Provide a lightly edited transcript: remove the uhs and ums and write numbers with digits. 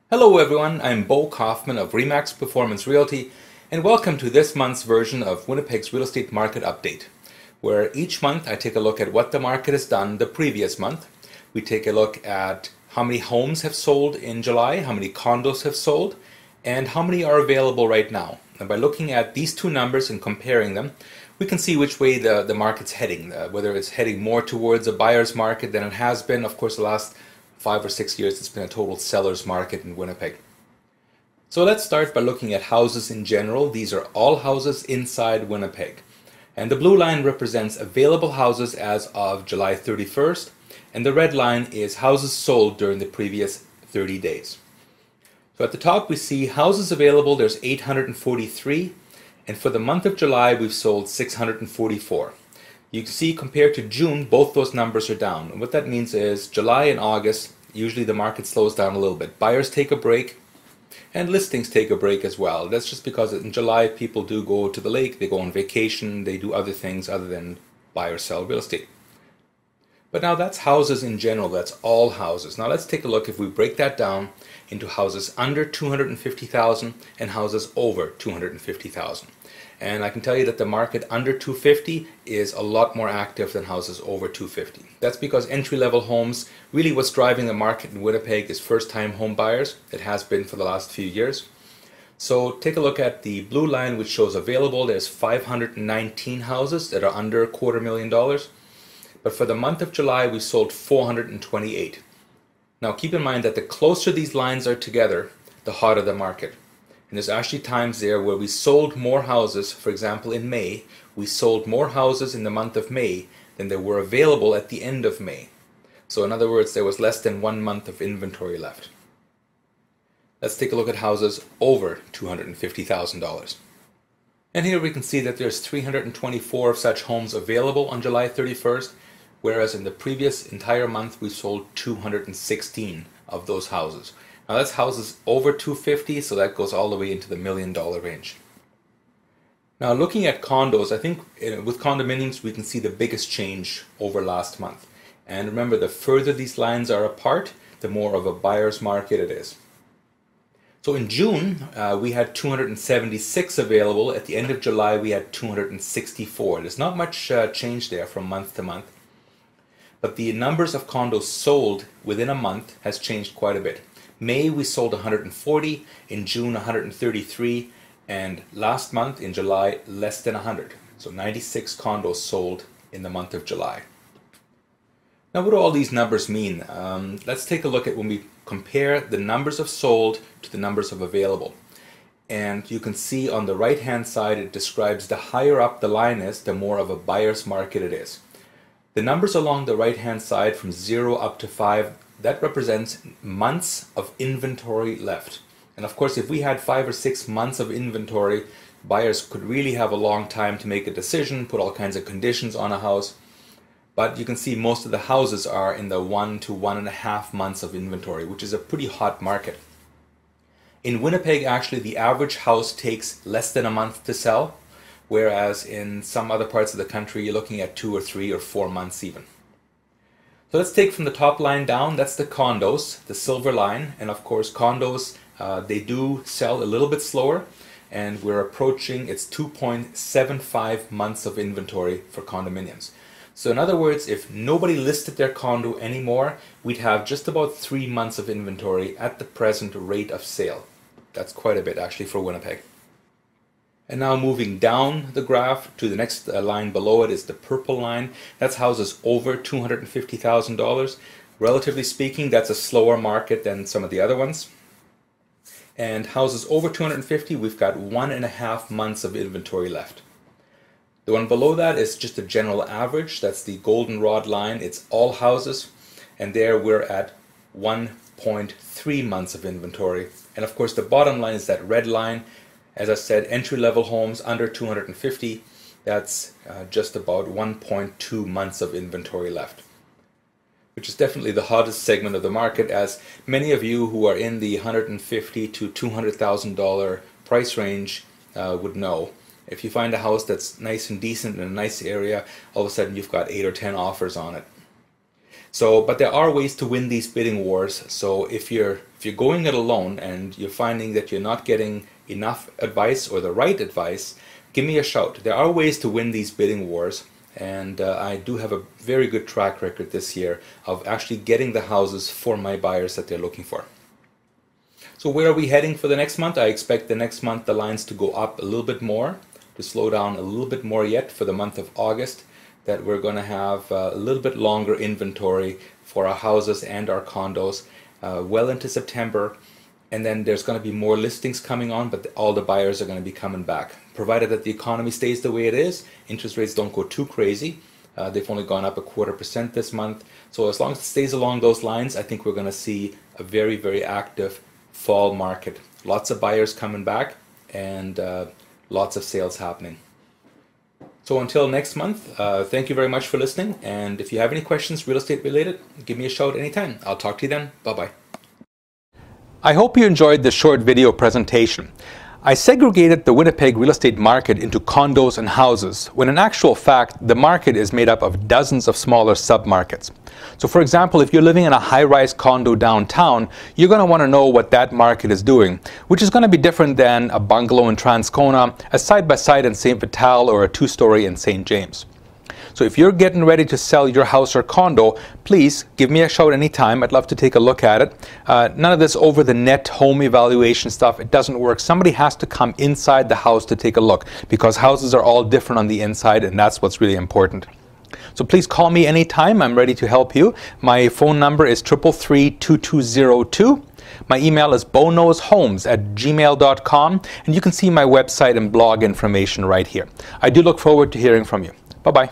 Hello everyone, I'm Bo Kaufman of Remax Performance Realty, and welcome to this month's version of Winnipeg's Real Estate Market Update, where each month I take a look at what the market has done the previous month. We take a look at how many homes have sold in July, how many condos have sold, and how many are available right now. And by looking at these two numbers and comparing them, we can see which way the market's heading, whether it's heading more towards a buyer's market than it has been. Of course, the last 5 or 6 years it's been a total seller's market in Winnipeg. So let's start by looking at houses in general. These are all houses inside Winnipeg. And the blue line represents available houses as of July 31st, and the red line is houses sold during the previous 30 days. So at the top we see houses available, there's 843, and for the month of July we've sold 644. You can see compared to June, both those numbers are down. And what that means is July and August, usually the market slows down a little bit. Buyers take a break and listings take a break as well. That's just because in July people do go to the lake, they go on vacation, they do other things other than buy or sell real estate. But now that's houses in general, that's all houses. Now let's take a look if we break that down into houses under 250,000 and houses over 250,000. And I can tell you that the market under 250 is a lot more active than houses over 250. That's because entry-level homes, really what's driving the market in Winnipeg is first-time home buyers. It has been for the last few years. So take a look at the blue line which shows available. There's 519 houses that are under $250,000. But for the month of July we sold 428. Now keep in mind that the closer these lines are together, the hotter the market. And there's actually times there where we sold more houses. For example, in May, we sold more houses in the month of May than there were available at the end of May. So in other words, there was less than 1 month of inventory left. Let's take a look at houses over $250,000. And here we can see that there's 324 of such homes available on July 31st, whereas in the previous entire month we sold 216 of those houses. Now that's houses over 250, so that goes all the way into the $1 million range. Now looking at condos, I think with condominiums we can see the biggest change over last month. And remember, the further these lines are apart, the more of a buyer's market it is. So in June we had 276 available. At the end of July we had 264. There's not much change there from month to month. But the numbers of condos sold within a month has changed quite a bit. May we sold 140, in June 133, and last month in July less than 100. So 96 condos sold in the month of July. Now what do all these numbers mean? Let's take a look at when we compare the numbers of sold to the numbers of available. And you can see on the right hand side it describes the higher up the line is, the more of a buyer's market it is. The numbers along the right hand side from 0 up to 5, that represents months of inventory left. And of course, if we had 5 or 6 months of inventory, buyers could really have a long time to make a decision, put all kinds of conditions on a house. But you can see most of the houses are in the 1 to 1.5 months of inventory, which is a pretty hot market. In Winnipeg, actually, the average house takes less than a month to sell, whereas in some other parts of the country, you're looking at 2 or 3 or 4 months even. So let's take from the top line down, that's the condos, the silver line, and of course condos, they do sell a little bit slower, and we're approaching its 2.75 months of inventory for condominiums. So in other words, if nobody listed their condo anymore, we'd have just about 3 months of inventory at the present rate of sale. That's quite a bit actually for Winnipeg. And now moving down the graph to the next line below it is the purple line. That's houses over $250,000. Relatively speaking, that's a slower market than some of the other ones. And houses over 250, we've got 1.5 months of inventory left. The one below that is just a general average. That's the goldenrod line. It's all houses. And there we're at 1.3 months of inventory. And of course the bottom line is that red line. As I said, entry-level homes under 250, that's just about 1.2 months of inventory left, which is definitely the hottest segment of the market, as many of you who are in the $150,000 to $200,000 price range would know. If you find a house that's nice and decent in a nice area, all of a sudden you've got 8 or 10 offers on it. But there are ways to win these bidding wars. So if you're going it alone and you're finding that you're not getting enough advice or the right advice, give me a shout. There are ways to win these bidding wars, and I do have a very good track record this year of actually getting the houses for my buyers that they're looking for. So where are we heading for the next month? I expect the next month the lines to go up a little bit more, to slow down a little bit more yet for the month of August, that we're going to have a little bit longer inventory for our houses and our condos well into September. And then there's going to be more listings coming on, but all the buyers are going to be coming back. Provided that the economy stays the way it is, interest rates don't go too crazy. They've only gone up 0.25% this month. So as long as it stays along those lines, I think we're going to see a very, very active fall market. Lots of buyers coming back and lots of sales happening. So until next month, thank you very much for listening. And if you have any questions real estate related, give me a shout anytime. I'll talk to you then. Bye-bye. I hope you enjoyed this short video presentation. I segregated the Winnipeg real estate market into condos and houses, when in actual fact, the market is made up of dozens of smaller submarkets. So for example, if you're living in a high-rise condo downtown, you're going to want to know what that market is doing, which is going to be different than a bungalow in Transcona, a side-by-side in St. Vital, or a two-story in St. James. So if you're getting ready to sell your house or condo, please give me a shout anytime. I'd love to take a look at it. None of this over the net home evaluation stuff, it doesn't work. Somebody has to come inside the house to take a look, because houses are all different on the inside, and that's what's really important. So please call me anytime. I'm ready to help you. My phone number is 333-2202. My email is bonoshomes@gmail.com, and you can see my website and blog information right here. I do look forward to hearing from you. Bye-bye.